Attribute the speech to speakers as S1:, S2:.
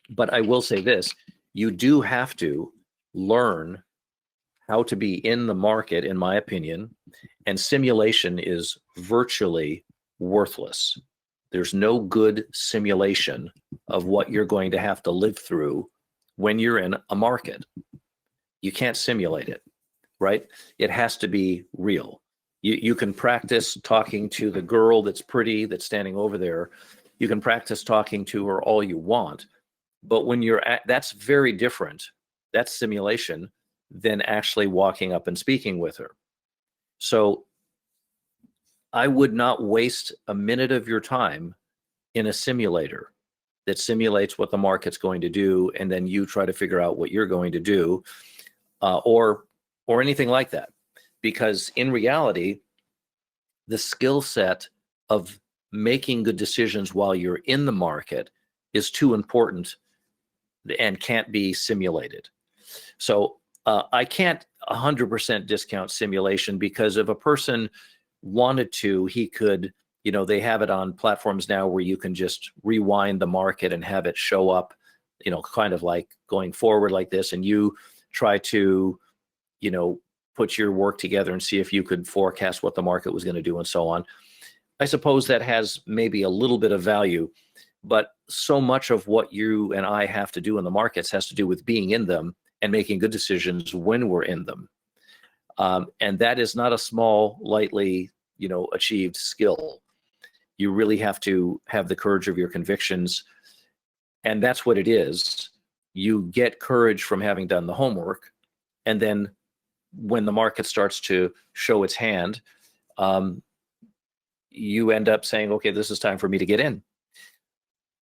S1: But I will say this, you do have to learn how to be in the market, in my opinion, and simulation is virtually worthless. There's no good simulation of what you're going to have to live through when you're in a market. You can't simulate it, right? It has to be real. You can practice talking to the girl that's pretty, that's standing over there. You can practice talking to her all you want. But when you're at, that's very different. That's simulation than actually walking up and speaking with her. So I would not waste a minute of your time in a simulator that simulates what the market's going to do, and then you try to figure out what you're going to do, or anything like that. Because in reality, the skill set of making good decisions while you're in the market is too important and can't be simulated. So I can't 100% discount simulation, because if a person wanted to, he could, they have it on platforms now where you can just rewind the market and have it show up, kind of like going forward like this, and you try to, put your work together and see if you could forecast what the market was going to do and so on. I suppose that has maybe a little bit of value, but so much of what you and I have to do in the markets has to do with being in them and making good decisions when we're in them. And that is not a small, lightly, achieved skill. You really have to have the courage of your convictions. And that's what it is. You get courage from having done the homework. And then when the market starts to show its hand, you end up saying, okay, this is time for me to get in.